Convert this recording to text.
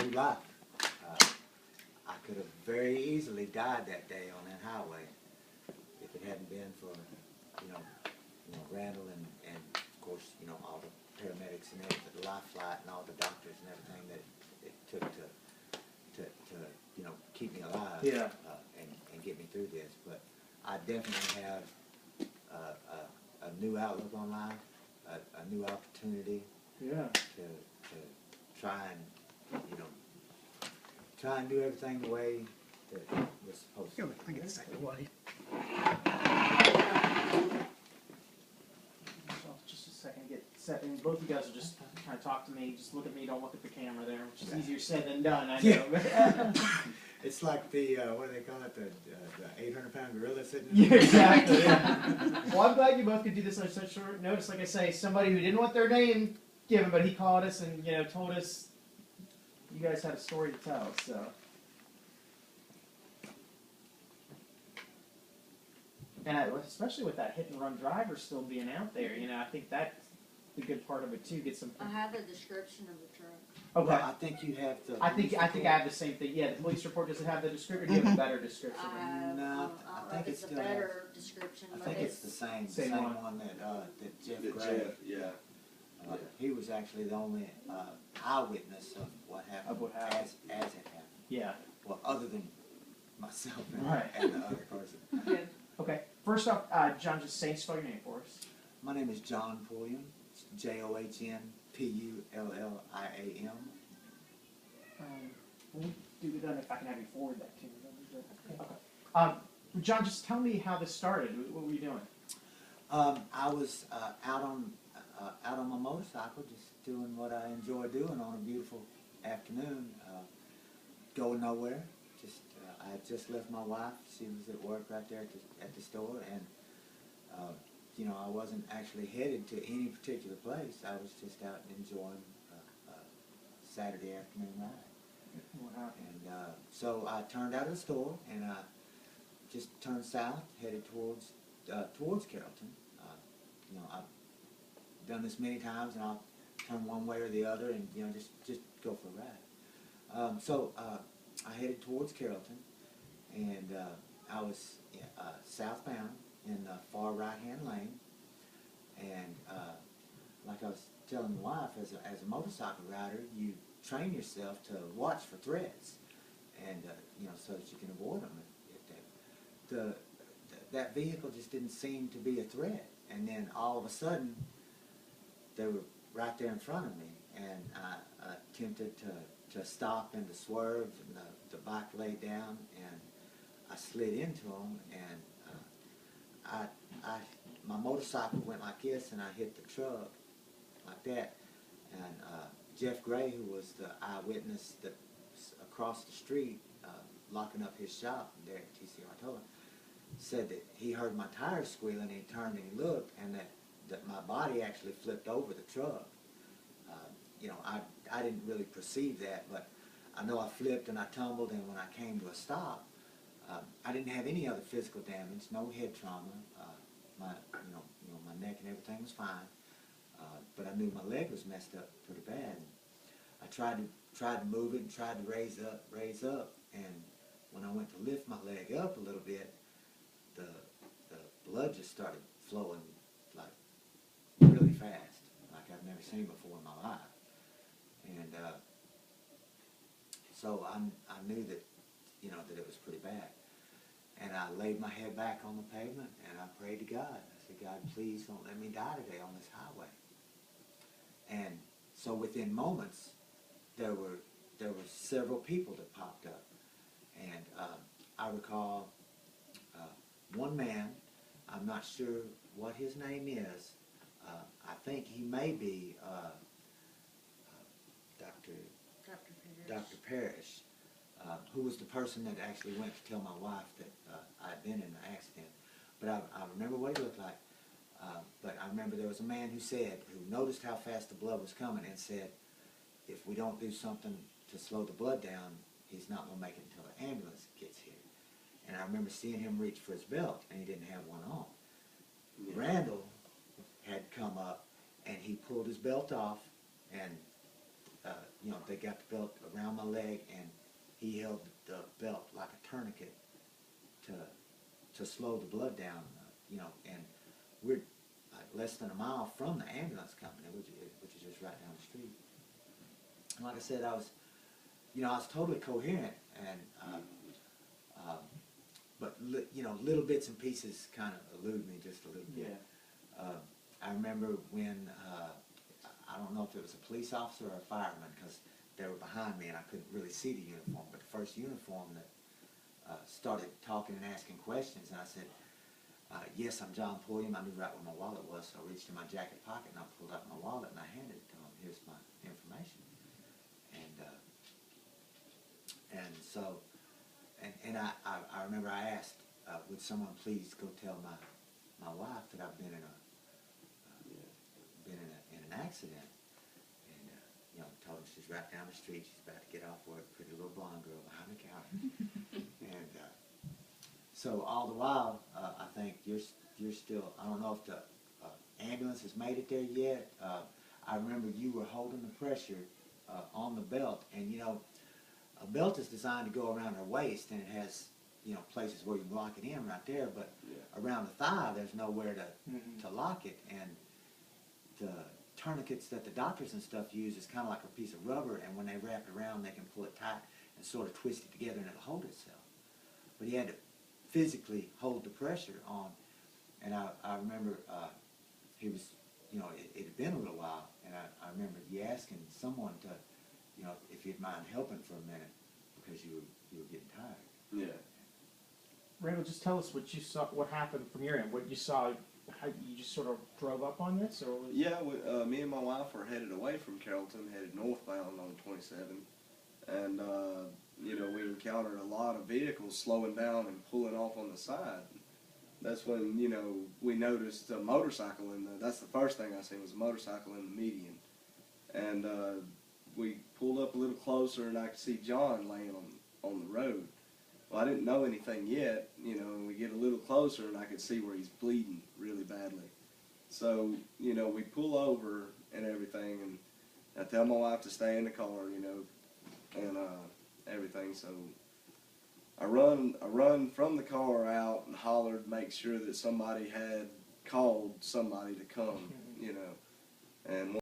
new life. I could have very easily died that day on that highway if it hadn't been for, Randall and of course, all the paramedics and everything, the life flight and all the doctors and everything that it took to keep me alive. Yeah. And get me through this. But I definitely have a new outlook on life, a new opportunity. Yeah. To try and do everything the way that we're supposed to. I get the second way. Just a second, get set. And both of you guys will just kind of talk to me. Just look at me. Don't look at the camera there, which is easier said than done. I know. Yeah. It's like the what do they call it? The 800-pound gorilla sitting. Yeah, exactly. Yeah. Well, I'm glad you both could do this on such short notice. Like I say, somebody who didn't want their name given, but he called us and told us you guys had a story to tell. So. And especially with that hit and run driver still being out there, I think that's the good part of it too. Get some. I have a description of the truck. Okay. Well, I think you have the. I think I have the same thing. Yeah, the police report doesn't have the description. Do you have a better description? No, I think it's it's a still better description. I think it's the same one that Jeff The Gray. Jeff, yeah. He was actually the only eyewitness of what happened, Of what happened. As it happened. Yeah. Well, other than myself and, Right. and the other person. Good. Okay. First off, John, just say spell your name for us. My name is John Pulliam. It's JohnPulliam. We'll do it if I can have you forward that to me. Okay. John, just tell me how this started. What were you doing? I was out on my motorcycle, just doing what I enjoy doing on a beautiful afternoon, going nowhere. Just I had just left my wife. She was at work right there at the store, and I wasn't actually headed to any particular place. I was just out enjoying a Saturday afternoon ride. And so I turned out of the store, and I just turned south, headed towards Carrollton. I've done this many times, and I'll turn one way or the other, and just go for a ride. So I headed towards Carrollton, and I was southbound in the far right-hand lane, and like I was telling my wife, as a motorcycle rider, you train yourself to watch for threats, and so that you can avoid them. That vehicle just didn't seem to be a threat, and then all of a sudden they were right there in front of me, and I attempted to stop and to swerve, and the bike laid down, and I slid into them, and my motorcycle went like this, and I hit the truck like that, and Jeff Gray, who was the eyewitness that was across the street, locking up his shop there at TCR Towing, said that he heard my tires squealing, and he turned and he looked, and that my body actually flipped over the truck. I didn't really perceive that, but I know I flipped and I tumbled, and when I came to a stop, I didn't have any other physical damage, no head trauma. My neck and everything was fine, but I knew my leg was messed up pretty bad. I tried to move it and tried to raise up, and when I went to lift my leg up a little bit, the blood just started flowing like really fast, like I've never seen before in my life. And so I knew that that it was pretty bad. And I laid my head back on the pavement, and I prayed to God. I said, God, please don't let me die today on this highway. And so within moments, there were several people that popped up. And I recall one man, I'm not sure what his name is. I think he may be Dr. Parrish, who was the person that actually went to tell my wife that I'd been in an accident. But I remember what he looked like. But I remember there was a man who noticed how fast the blood was coming, and said, if we don't do something to slow the blood down, he's not going to make it until the ambulance gets here. And I remember seeing him reach for his belt, and he didn't have one on. Yeah. Randall had come up, and he pulled his belt off, and you know, they got the belt around my leg, and he held the belt like a tourniquet to slow the blood down, you know, and we're like less than a mile from the ambulance company, which is just right down the street. And like I said, I was, you know, I was totally coherent, and but you know, little bits and pieces kind of elude me just a little bit. I remember when I don't know if it was a police officer or a fireman, because they were behind me and I couldn't really see the uniform. But the first uniform that started talking and asking questions, and I said, "Yes, I'm John Pulliam." I knew right where my wallet was, so I reached in my jacket pocket and I pulled out my wallet and I handed it to him. Here's my information. And so, and I remember I asked, would someone please go tell my wife that I've been in an accident, and you know, told her she's right down the street, she's about to get off work, pretty little blonde girl behind the counter, and so all the while, I think you're still, I don't know if the ambulance has made it there yet. I remember you were holding the pressure on the belt, and you know, a belt is designed to go around her waist, and it has, you know, places where you can lock it in right there, but around the thigh there's nowhere to lock it, and the tourniquets that the doctors and stuff use is kind of like a piece of rubber, and when they wrap it around they can pull it tight and sort of twist it together and it'll hold itself. But he had to physically hold the pressure on, and I remember he was, you know, it had been a little while, and I remember you asking someone to, you know, if you'd mind helping for a minute because you were getting tired. Yeah. Randall, just tell us what you saw, what happened from your end, what you saw, how you just sort of drove up on this, or was... Yeah, me and my wife were headed away from Carrollton, headed northbound on 27, and you know, we encountered a lot of vehicles slowing down and pulling off on the side. That's when, you know, we noticed a motorcycle that's the first thing I seen was a motorcycle in the median, and we pulled up a little closer and I could see John laying on the road. Well, I didn't know anything yet, you know, and we get a little closer and I could see where he's bleeding really badly. So, you know, we pull over and everything, and I tell my wife to stay in the car, you know, and everything. So I run from the car out and hollered, make sure that somebody had called somebody to come, you know, and